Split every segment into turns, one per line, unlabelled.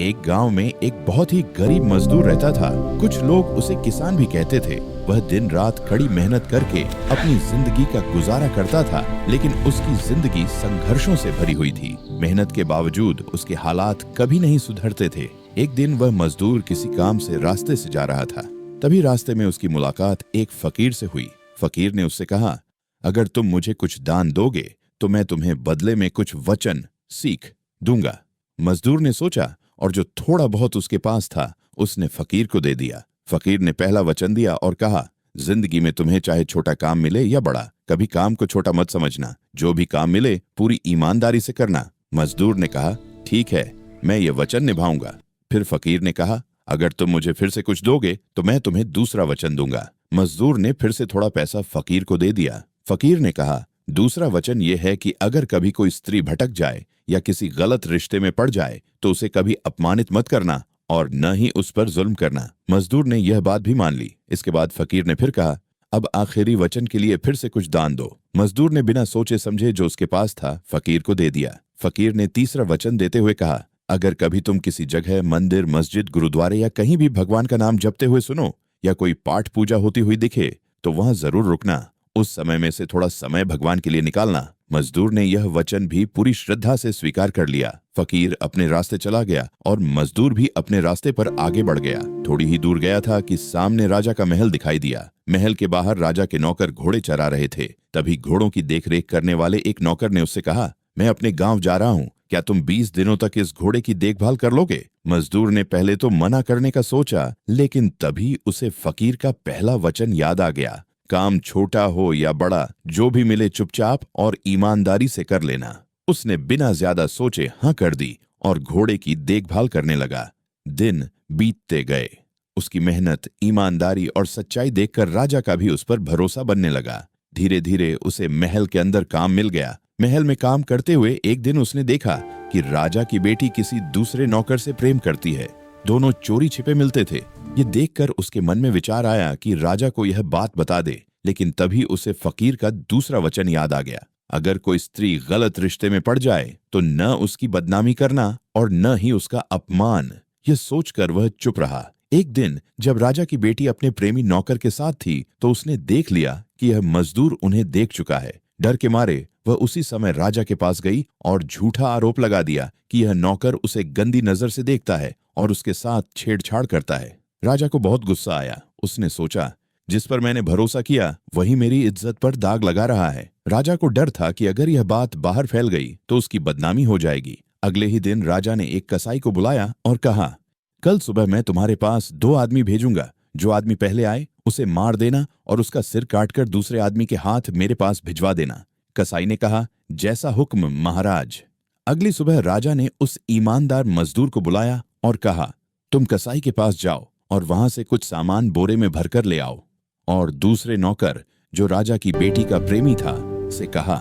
एक गांव में एक बहुत ही गरीब मजदूर रहता था। कुछ लोग उसे किसान भी कहते थे। वह दिन रात कड़ी मेहनत करके अपनी जिंदगी का गुजारा करता था, लेकिन उसकी जिंदगी संघर्षों से भरी हुई थी। मेहनत के बावजूद उसके हालात कभी नहीं सुधरते थे। एक दिन वह मजदूर किसी काम से रास्ते से जा रहा था। तभी रास्ते में उसकी मुलाकात एक फकीर से हुई। फकीर ने उससे कहा, अगर तुम मुझे कुछ दान दोगे तो मैं तुम्हें बदले में कुछ वचन सीख दूंगा। मजदूर ने सोचा और जो थोड़ा बहुत उसके पास था उसने फकीर को दे दिया। फकीर ने पहला वचन दिया और कहा, जिंदगी में तुम्हें चाहे छोटा काम मिले या बड़ा, कभी काम को छोटा मत समझना। जो भी काम मिले पूरी ईमानदारी से करना। मजदूर ने कहा, ठीक है, मैं ये वचन निभाऊंगा। फिर फकीर ने कहा, अगर तुम मुझे फिर से कुछ दोगे तो मैं तुम्हें दूसरा वचन दूंगा। मजदूर ने फिर से थोड़ा पैसा फकीर को दे दिया। फकीर ने कहा, दूसरा वचन यह है कि अगर कभी कोई स्त्री भटक जाए या किसी गलत रिश्ते में पड़ जाए तो उसे कभी अपमानित मत करना और न ही उस पर जुल्म करना। मजदूर ने यह बात भी मान ली। इसके बाद फकीर ने फिर कहा, अब आखिरी वचन के लिए फिर से कुछ दान दो। मजदूर ने बिना सोचे समझे जो उसके पास था फकीर को दे दिया। फकीर ने तीसरा वचन देते हुए कहा, अगर कभी तुम किसी जगह मंदिर, मस्जिद, गुरुद्वारे या कहीं भी भगवान का नाम जपते हुए सुनो या कोई पाठ पूजा होती हुई दिखे तो वहां जरूर रुकना। उस समय में से थोड़ा समय भगवान के लिए निकालना। मजदूर ने यह वचन भी पूरी श्रद्धा से स्वीकार कर लिया। फकीर अपने रास्ते चला गया और मजदूर भी अपने रास्ते पर आगे बढ़ गया। थोड़ी ही दूर गया था कि सामने राजा का महल दिखाई दिया। महल के बाहर राजा के नौकर घोड़े चरा रहे थे। तभी घोड़ों की देखरेख करने वाले एक नौकर ने उससे कहा, मैं अपने गांव जा रहा हूँ, क्या तुम 20 दिनों तक इस घोड़े की देखभाल कर लोगे? मजदूर ने पहले तो मना करने का सोचा, लेकिन तभी उसे फकीर का पहला वचन याद आ गया, काम छोटा हो या बड़ा, जो भी मिले चुपचाप और ईमानदारी से कर लेना। उसने बिना ज्यादा सोचे हाँ कर दी और घोड़े की देखभाल करने लगा। दिन बीतते गए। उसकी मेहनत, ईमानदारी और सच्चाई देखकर राजा का भी उस पर भरोसा बनने लगा। धीरे धीरे उसे महल के अंदर काम मिल गया। महल में काम करते हुए एक दिन उसने देखा कि राजा की बेटी किसी दूसरे नौकर से प्रेम करती है। दोनों चोरी छिपे मिलते थे। ये देखकर उसके मन में विचार आया कि राजा को यह बात बता दे, लेकिन तभी उसे फकीर का दूसरा वचन याद आ गया, अगर कोई स्त्री गलत रिश्ते में पड़ जाए तो न उसकी बदनामी करना और न ही उसका अपमान। यह सोचकर वह चुप रहा। एक दिन जब राजा की बेटी अपने प्रेमी नौकर के साथ थी तो उसने देख लिया कि यह मजदूर उन्हें देख चुका है। डर के मारे वह उसी समय राजा के पास गई और झूठा आरोप लगा दिया कि यह नौकर उसे गंदी नजर से देखता है और उसके साथ छेड़छाड़ करता है। राजा को बहुत गुस्सा आया। उसने सोचा, जिस पर मैंने भरोसा किया वही मेरी इज्जत पर दाग लगा रहा है। राजा को डर था कि अगर यह बात बाहर फैल गई तो उसकी बदनामी हो जाएगी। अगले ही दिन राजा ने एक कसाई को बुलाया और कहा, कल सुबह मैं तुम्हारे पास 2 आदमी भेजूंगा। जो आदमी पहले आए उसे मार देना और उसका सिर काटकर दूसरे आदमी के हाथ मेरे पास भिजवा देना। कसाई ने कहा, जैसा हुक्म महाराज। अगली सुबह राजा ने उस ईमानदार मजदूर को बुलाया और कहा, तुम कसाई के पास जाओ और वहां से कुछ सामान बोरे में भरकर ले आओ। और दूसरे नौकर, जो राजा की बेटी का प्रेमी था, से कहा,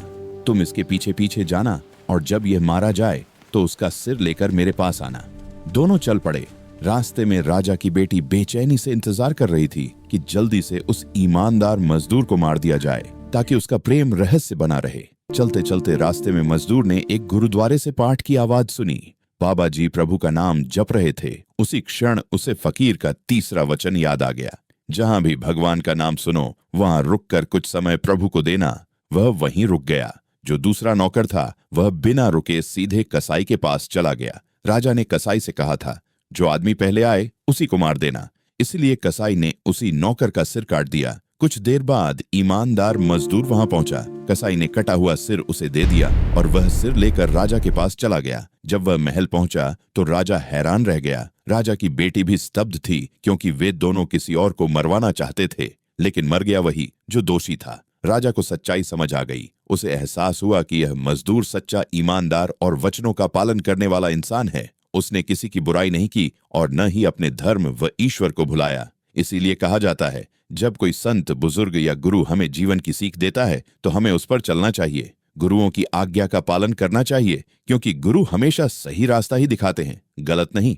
तुम इसके पीछे पीछे जाना और जब यह मारा जाए तो उसका सिर लेकर मेरे पास आना। दोनों चल पड़े। रास्ते में राजा की बेटी बेचैनी से इंतजार कर रही थी कि जल्दी से उस ईमानदार मजदूर को मार दिया जाए ताकि उसका प्रेम रहस्य बना रहे। चलते चलते रास्ते में मजदूर ने एक गुरुद्वारे से पाठ की आवाज सुनी। बाबा जी प्रभु का नाम जप रहे थे। उसी क्षण उसे फकीर का तीसरा वचन याद आ गया, जहां भी भगवान का नाम सुनो वहां रुककर कुछ समय प्रभु को देना। वह वहीं रुक गया। जो दूसरा नौकर था वह बिना रुके सीधे कसाई के पास चला गया। राजा ने कसाई से कहा था, जो आदमी पहले आए उसी को मार देना। इसलिए कसाई ने उसी नौकर का सिर काट दिया। कुछ देर बाद ईमानदार मजदूर वहां पहुंचा। कसाई ने कटा हुआ सिर उसे दे दिया और वह सिर लेकर राजा के पास चला गया। जब वह महल पहुंचा तो राजा हैरान रह गया। राजा की बेटी भी स्तब्ध थी, क्योंकि वे दोनों किसी और को मरवाना चाहते थे, लेकिन मर गया वही जो दोषी था। राजा को सच्चाई समझ आ गई। उसे एहसास हुआ कि यह मजदूर सच्चा, ईमानदार और वचनों का पालन करने वाला इंसान है। उसने किसी की बुराई नहीं की और न ही अपने धर्म व ईश्वर को भुलाया। इसीलिए कहा जाता है, जब कोई संत, बुजुर्ग या गुरु हमें जीवन की सीख देता है तो हमें उस पर चलना चाहिए। गुरुओं की आज्ञा का पालन करना चाहिए, क्योंकि गुरु हमेशा सही रास्ता ही दिखाते हैं, गलत नहीं।